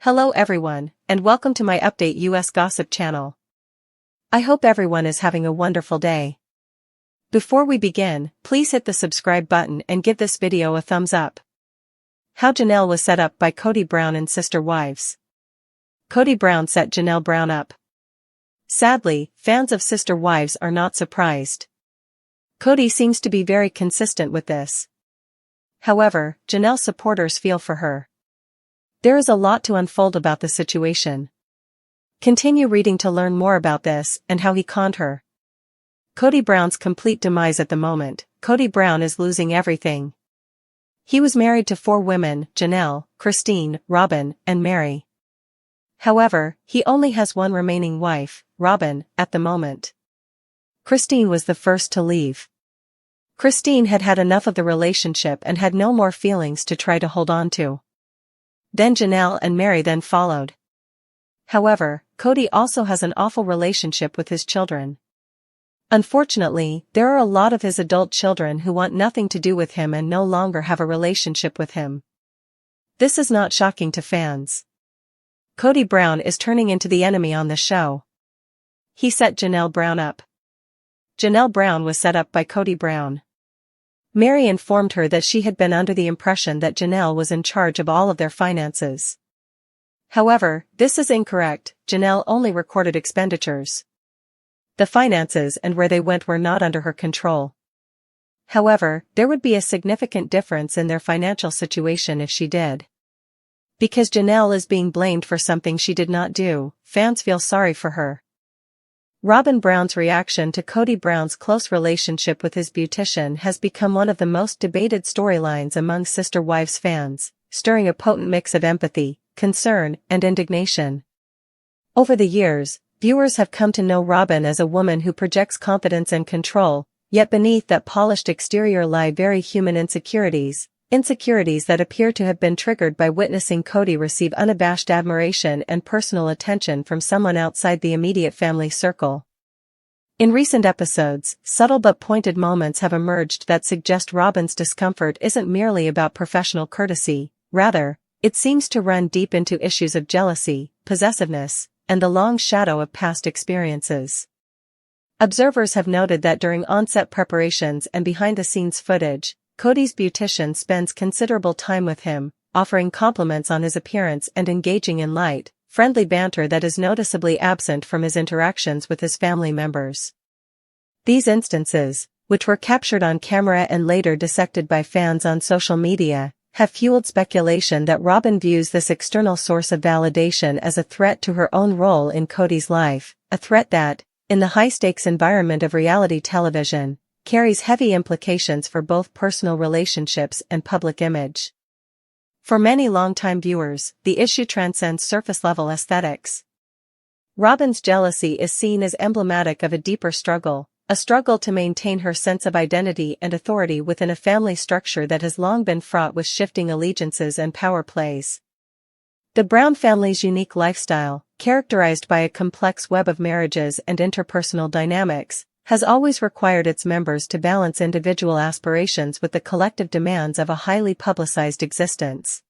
Hello everyone, and welcome to my Update US Gossip channel. I hope everyone is having a wonderful day. Before we begin, please hit the subscribe button and give this video a thumbs up. How Janelle was set up by Kody Brown and Sister Wives. Kody Brown set Janelle Brown up. Sadly, fans of Sister Wives are not surprised. Kody seems to be very consistent with this. However, Janelle supporters feel for her. There is a lot to unfold about the situation. Continue reading to learn more about this and how he conned her. Kody Brown's complete demise at the moment. Kody Brown is losing everything. He was married to 4 women: Janelle, Christine, Robyn, and Mary. However, he only has one remaining wife, Robyn, at the moment. Christine was the first to leave. Christine had had enough of the relationship and had no more feelings to try to hold on to. Then Janelle and Mary then followed. However, Kody also has an awful relationship with his children. Unfortunately, there are a lot of his adult children who want nothing to do with him and no longer have a relationship with him. This is not shocking to fans. Kody Brown is turning into the enemy on the show. He set Janelle Brown up. Janelle Brown was set up by Kody Brown. Mary informed her that she had been under the impression that Janelle was in charge of all of their finances. However, this is incorrect. Janelle only recorded expenditures. The finances and where they went were not under her control. However, there would be a significant difference in their financial situation if she did. Because Janelle is being blamed for something she did not do, fans feel sorry for her. Robyn Brown's reaction to Kody Brown's close relationship with his beautician has become one of the most debated storylines among Sister Wives fans, stirring a potent mix of empathy, concern, and indignation. Over the years, viewers have come to know Robyn as a woman who projects confidence and control, yet beneath that polished exterior lie very human insecurities that appear to have been triggered by witnessing Kody receive unabashed admiration and personal attention from someone outside the immediate family circle. In recent episodes, subtle but pointed moments have emerged that suggest Robyn's discomfort isn't merely about professional courtesy. Rather, it seems to run deep into issues of jealousy, possessiveness, and the long shadow of past experiences. Observers have noted that during on-set preparations and behind-the-scenes footage, Kody's beautician spends considerable time with him, offering compliments on his appearance and engaging in light, friendly banter that is noticeably absent from his interactions with his family members. These instances, which were captured on camera and later dissected by fans on social media, have fueled speculation that Robyn views this external source of validation as a threat to her own role in Kody's life, a threat that, in the high-stakes environment of reality television, carries heavy implications for both personal relationships and public image. For many longtime viewers, the issue transcends surface-level aesthetics. Robyn's jealousy is seen as emblematic of a deeper struggle, a struggle to maintain her sense of identity and authority within a family structure that has long been fraught with shifting allegiances and power plays. The Brown family's unique lifestyle, characterized by a complex web of marriages and interpersonal dynamics, has always required its members to balance individual aspirations with the collective demands of a highly publicized existence.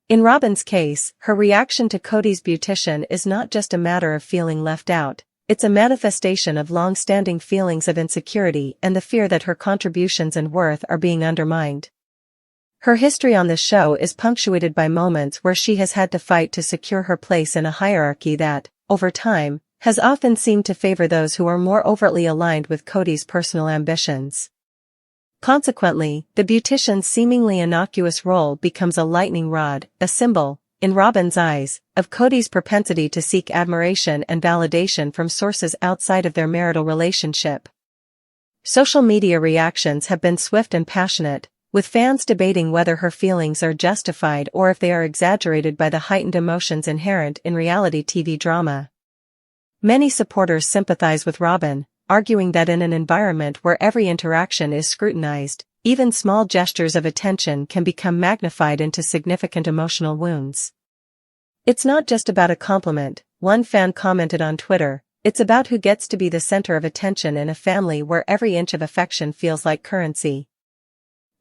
In Robyn's case, her reaction to Kody's beautician is not just a matter of feeling left out, it's a manifestation of long-standing feelings of insecurity and the fear that her contributions and worth are being undermined. Her history on the show is punctuated by moments where she has had to fight to secure her place in a hierarchy that, over time, has often seemed to favor those who are more overtly aligned with Kody's personal ambitions. Consequently, the beautician's seemingly innocuous role becomes a lightning rod, a symbol, in Robyn's eyes, of Kody's propensity to seek admiration and validation from sources outside of their marital relationship. Social media reactions have been swift and passionate, with fans debating whether her feelings are justified or if they are exaggerated by the heightened emotions inherent in reality TV drama. Many supporters sympathize with Robyn, arguing that in an environment where every interaction is scrutinized, even small gestures of attention can become magnified into significant emotional wounds. It's not just about a compliment, one fan commented on Twitter, it's about who gets to be the center of attention in a family where every inch of affection feels like currency.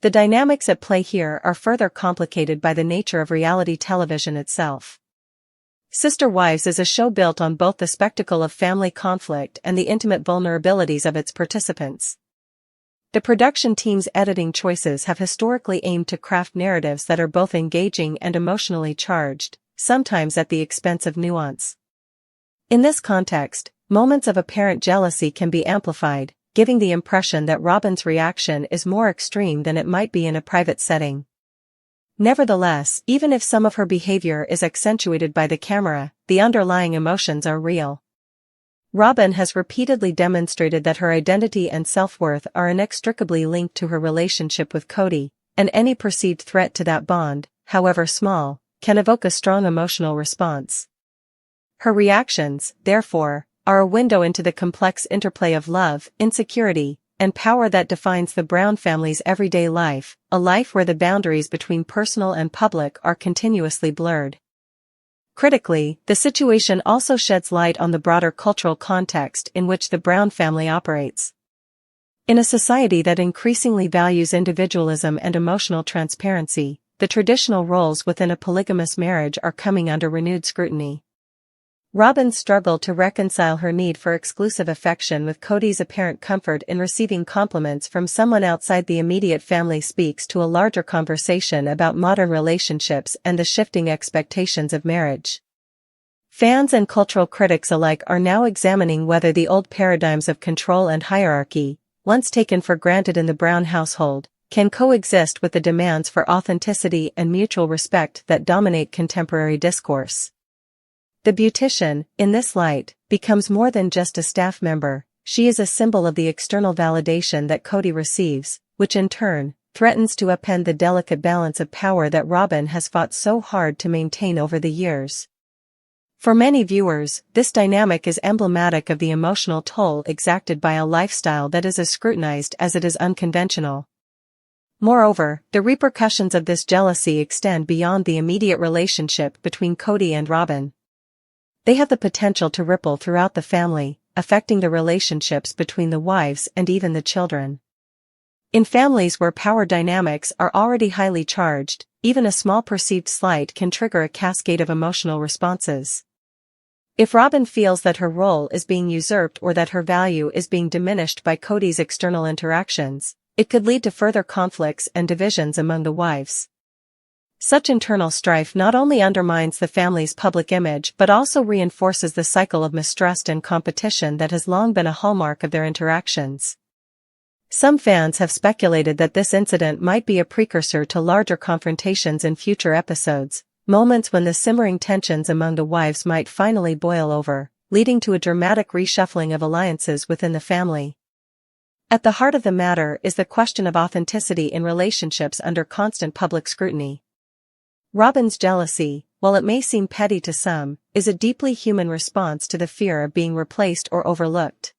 The dynamics at play here are further complicated by the nature of reality television itself. Sister Wives is a show built on both the spectacle of family conflict and the intimate vulnerabilities of its participants. The production team's editing choices have historically aimed to craft narratives that are both engaging and emotionally charged, sometimes at the expense of nuance. In this context, moments of apparent jealousy can be amplified, giving the impression that Robyn's reaction is more extreme than it might be in a private setting. Nevertheless, even if some of her behavior is accentuated by the camera, the underlying emotions are real. Robyn has repeatedly demonstrated that her identity and self-worth are inextricably linked to her relationship with Kody, and any perceived threat to that bond, however small, can evoke a strong emotional response. Her reactions, therefore, are a window into the complex interplay of love, insecurity, and power that defines the Brown family's everyday life, a life where the boundaries between personal and public are continuously blurred. Critically, the situation also sheds light on the broader cultural context in which the Brown family operates. In a society that increasingly values individualism and emotional transparency, the traditional roles within a polygamous marriage are coming under renewed scrutiny. Robyn's struggle to reconcile her need for exclusive affection with Kody's apparent comfort in receiving compliments from someone outside the immediate family speaks to a larger conversation about modern relationships and the shifting expectations of marriage. Fans and cultural critics alike are now examining whether the old paradigms of control and hierarchy, once taken for granted in the Brown household, can coexist with the demands for authenticity and mutual respect that dominate contemporary discourse. The beautician, in this light, becomes more than just a staff member. She is a symbol of the external validation that Kody receives, which in turn, threatens to upend the delicate balance of power that Robyn has fought so hard to maintain over the years. For many viewers, this dynamic is emblematic of the emotional toll exacted by a lifestyle that is as scrutinized as it is unconventional. Moreover, the repercussions of this jealousy extend beyond the immediate relationship between Kody and Robyn. They have the potential to ripple throughout the family, affecting the relationships between the wives and even the children. In families where power dynamics are already highly charged, even a small perceived slight can trigger a cascade of emotional responses. If Robyn feels that her role is being usurped or that her value is being diminished by Kody's external interactions, it could lead to further conflicts and divisions among the wives. Such internal strife not only undermines the family's public image but also reinforces the cycle of mistrust and competition that has long been a hallmark of their interactions. Some fans have speculated that this incident might be a precursor to larger confrontations in future episodes, moments when the simmering tensions among the wives might finally boil over, leading to a dramatic reshuffling of alliances within the family. At the heart of the matter is the question of authenticity in relationships under constant public scrutiny. Robyn's jealousy, while it may seem petty to some, is a deeply human response to the fear of being replaced or overlooked.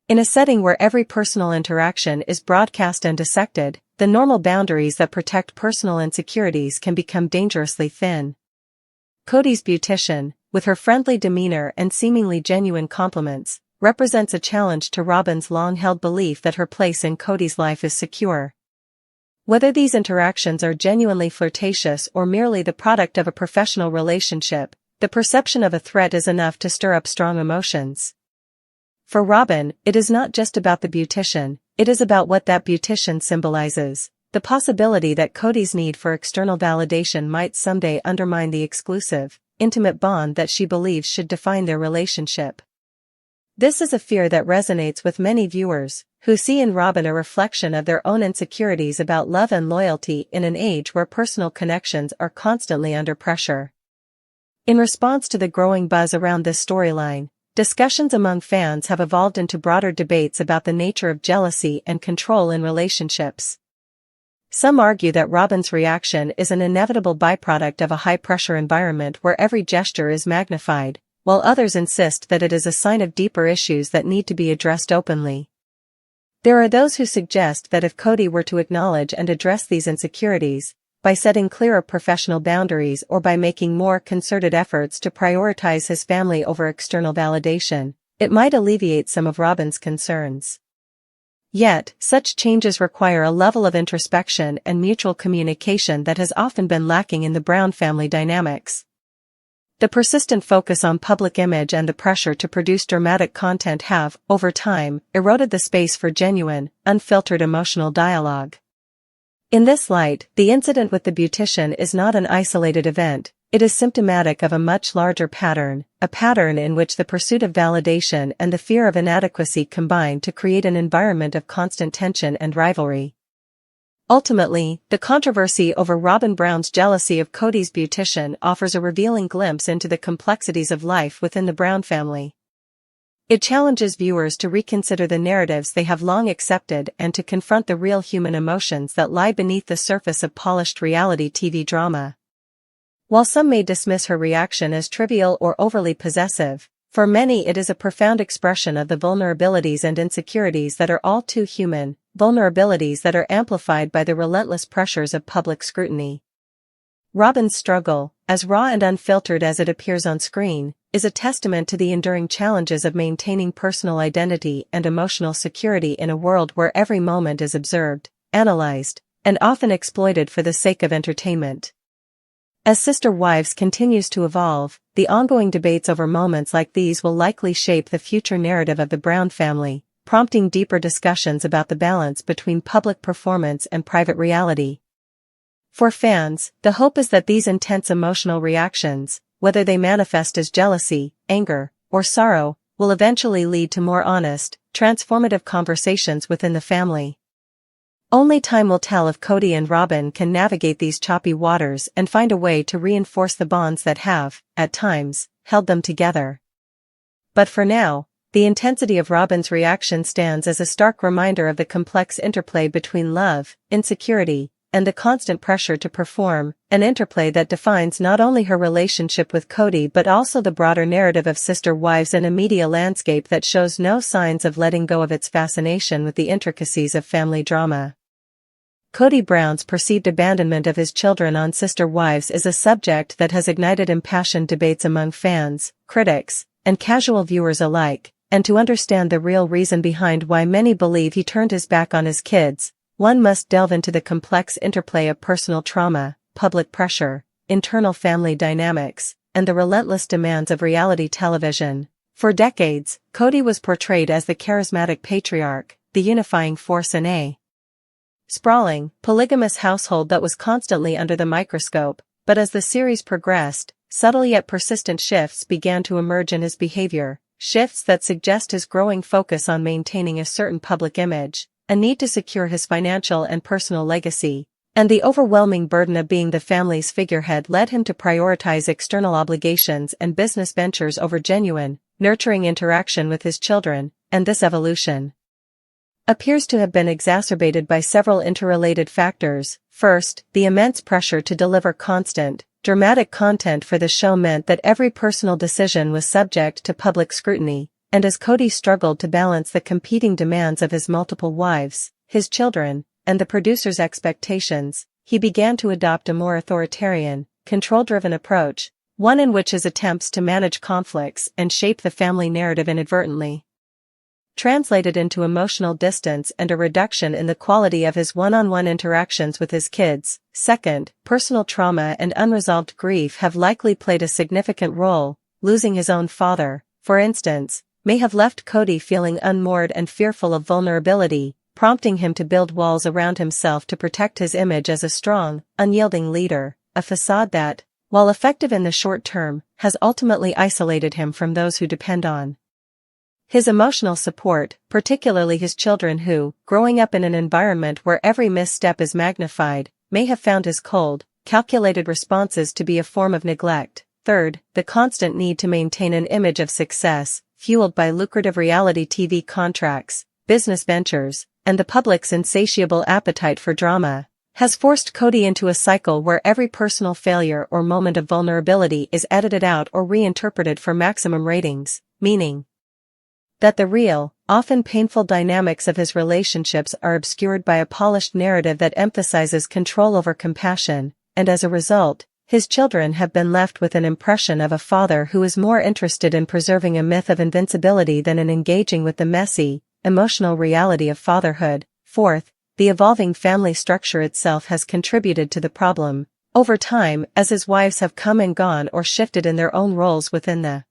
In a setting where every personal interaction is broadcast and dissected, the normal boundaries that protect personal insecurities can become dangerously thin. Kody's beautician, with her friendly demeanor and seemingly genuine compliments, represents a challenge to Robyn's long-held belief that her place in Kody's life is secure. Whether these interactions are genuinely flirtatious or merely the product of a professional relationship, the perception of a threat is enough to stir up strong emotions. For Robyn, it is not just about the beautician, it is about what that beautician symbolizes, the possibility that Kody's need for external validation might someday undermine the exclusive, intimate bond that she believes should define their relationship. This is a fear that resonates with many viewers, who see in Robyn a reflection of their own insecurities about love and loyalty in an age where personal connections are constantly under pressure. In response to the growing buzz around this storyline, discussions among fans have evolved into broader debates about the nature of jealousy and control in relationships. Some argue that Robyn's reaction is an inevitable byproduct of a high-pressure environment where every gesture is magnified, while others insist that it is a sign of deeper issues that need to be addressed openly. There are those who suggest that if Kody were to acknowledge and address these insecurities, by setting clearer professional boundaries or by making more concerted efforts to prioritize his family over external validation, it might alleviate some of Robyn's concerns. Yet, such changes require a level of introspection and mutual communication that has often been lacking in the Brown family dynamics. The persistent focus on public image and the pressure to produce dramatic content have, over time, eroded the space for genuine, unfiltered emotional dialogue. In this light, the incident with the beautician is not an isolated event, it is symptomatic of a much larger pattern, a pattern in which the pursuit of validation and the fear of inadequacy combine to create an environment of constant tension and rivalry. Ultimately, the controversy over Robyn Brown's jealousy of Kody's beautician offers a revealing glimpse into the complexities of life within the Brown family. It challenges viewers to reconsider the narratives they have long accepted and to confront the real human emotions that lie beneath the surface of polished reality TV drama. While some may dismiss her reaction as trivial or overly possessive, for many it is a profound expression of the vulnerabilities and insecurities that are all too human, vulnerabilities that are amplified by the relentless pressures of public scrutiny. Robyn's struggle, as raw and unfiltered as it appears on screen, is a testament to the enduring challenges of maintaining personal identity and emotional security in a world where every moment is observed, analyzed, and often exploited for the sake of entertainment. As Sister Wives continues to evolve, the ongoing debates over moments like these will likely shape the future narrative of the Brown family, prompting deeper discussions about the balance between public performance and private reality. For fans, the hope is that these intense emotional reactions, whether they manifest as jealousy, anger, or sorrow, will eventually lead to more honest, transformative conversations within the family. Only time will tell if Kody and Robyn can navigate these choppy waters and find a way to reinforce the bonds that have, at times, held them together. But for now, the intensity of Robyn's reaction stands as a stark reminder of the complex interplay between love, insecurity, and the constant pressure to perform, an interplay that defines not only her relationship with Kody but also the broader narrative of Sister Wives in a media landscape that shows no signs of letting go of its fascination with the intricacies of family drama. Kody Brown's perceived abandonment of his children on Sister Wives is a subject that has ignited impassioned debates among fans, critics, and casual viewers alike, and to understand the real reason behind why many believe he turned his back on his kids, one must delve into the complex interplay of personal trauma, public pressure, internal family dynamics, and the relentless demands of reality television. For decades, Kody was portrayed as the charismatic patriarch, the unifying force in a sprawling, polygamous household that was constantly under the microscope, but as the series progressed, subtle yet persistent shifts began to emerge in his behavior, shifts that suggest his growing focus on maintaining a certain public image, a need to secure his financial and personal legacy, and the overwhelming burden of being the family's figurehead led him to prioritize external obligations and business ventures over genuine, nurturing interaction with his children, and this evolution appears to have been exacerbated by several interrelated factors. First, the immense pressure to deliver constant, dramatic content for the show meant that every personal decision was subject to public scrutiny, and as Kody struggled to balance the competing demands of his multiple wives, his children, and the producer's expectations, he began to adopt a more authoritarian, control-driven approach, one in which his attempts to manage conflicts and shape the family narrative inadvertently translated into emotional distance and a reduction in the quality of his one-on-one interactions with his kids. Second, personal trauma and unresolved grief have likely played a significant role. Losing his own father, for instance, may have left Kody feeling unmoored and fearful of vulnerability, prompting him to build walls around himself to protect his image as a strong, unyielding leader, a facade that, while effective in the short term, has ultimately isolated him from those who depend on his emotional support, particularly his children who, growing up in an environment where every misstep is magnified, may have found his cold, calculated responses to be a form of neglect. Third, the constant need to maintain an image of success, fueled by lucrative reality TV contracts, business ventures, and the public's insatiable appetite for drama, has forced Kody into a cycle where every personal failure or moment of vulnerability is edited out or reinterpreted for maximum ratings, meaning that the real, often painful dynamics of his relationships are obscured by a polished narrative that emphasizes control over compassion, and as a result, his children have been left with an impression of a father who is more interested in preserving a myth of invincibility than in engaging with the messy, emotional reality of fatherhood. Fourth, the evolving family structure itself has contributed to the problem. Over time, as his wives have come and gone or shifted in their own roles within the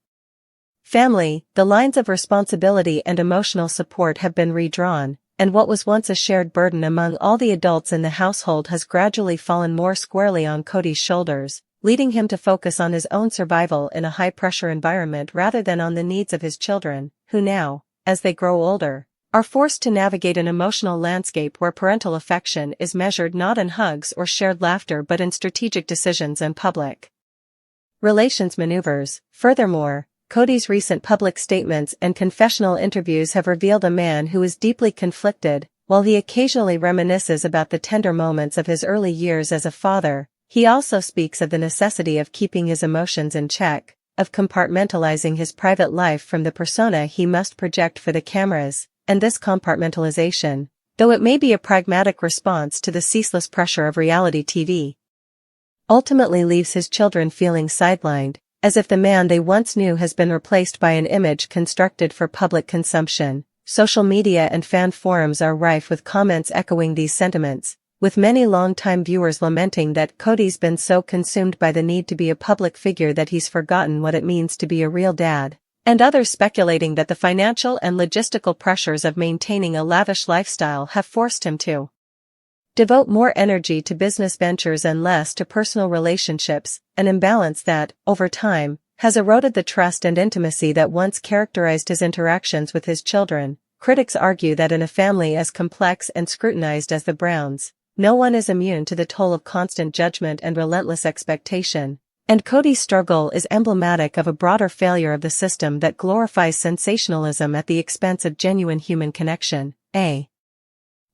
family, the lines of responsibility and emotional support have been redrawn, and what was once a shared burden among all the adults in the household has gradually fallen more squarely on Kody's shoulders, leading him to focus on his own survival in a high-pressure environment rather than on the needs of his children, who now, as they grow older, are forced to navigate an emotional landscape where parental affection is measured not in hugs or shared laughter but in strategic decisions and public relations maneuvers. Furthermore, Kody's recent public statements and confessional interviews have revealed a man who is deeply conflicted. While he occasionally reminisces about the tender moments of his early years as a father, he also speaks of the necessity of keeping his emotions in check, of compartmentalizing his private life from the persona he must project for the cameras, and this compartmentalization, though it may be a pragmatic response to the ceaseless pressure of reality TV, ultimately leaves his children feeling sidelined, as if the man they once knew has been replaced by an image constructed for public consumption. Social media and fan forums are rife with comments echoing these sentiments, with many longtime viewers lamenting that Kody's been so consumed by the need to be a public figure that he's forgotten what it means to be a real dad, and others speculating that the financial and logistical pressures of maintaining a lavish lifestyle have forced him to devote more energy to business ventures and less to personal relationships, an imbalance that, over time, has eroded the trust and intimacy that once characterized his interactions with his children. Critics argue that in a family as complex and scrutinized as the Browns, no one is immune to the toll of constant judgment and relentless expectation, and Kody's struggle is emblematic of a broader failure of the system that glorifies sensationalism at the expense of genuine human connection, a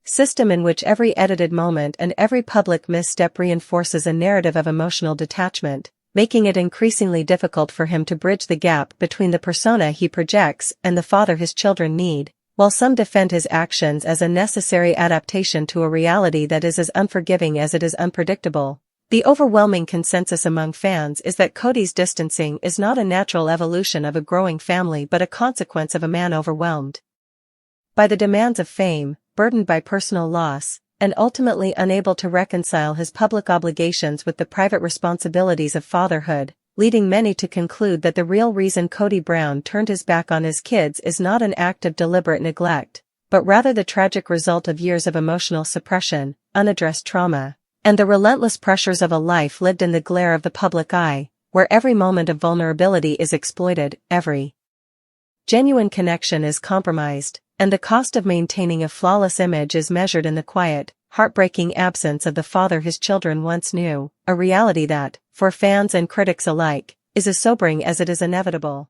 system in which every edited moment and every public misstep reinforces a narrative of emotional detachment, making it increasingly difficult for him to bridge the gap between the persona he projects and the father his children need. While some defend his actions as a necessary adaptation to a reality that is as unforgiving as it is unpredictable, the overwhelming consensus among fans is that Kody's distancing is not a natural evolution of a growing family but a consequence of a man overwhelmed by the demands of fame, burdened by personal loss, and ultimately unable to reconcile his public obligations with the private responsibilities of fatherhood, leading many to conclude that the real reason Kody Brown turned his back on his kids is not an act of deliberate neglect, but rather the tragic result of years of emotional suppression, unaddressed trauma, and the relentless pressures of a life lived in the glare of the public eye, where every moment of vulnerability is exploited, every genuine connection is compromised, and the cost of maintaining a flawless image is measured in the quiet, heartbreaking absence of the father his children once knew, a reality that, for fans and critics alike, is as sobering as it is inevitable.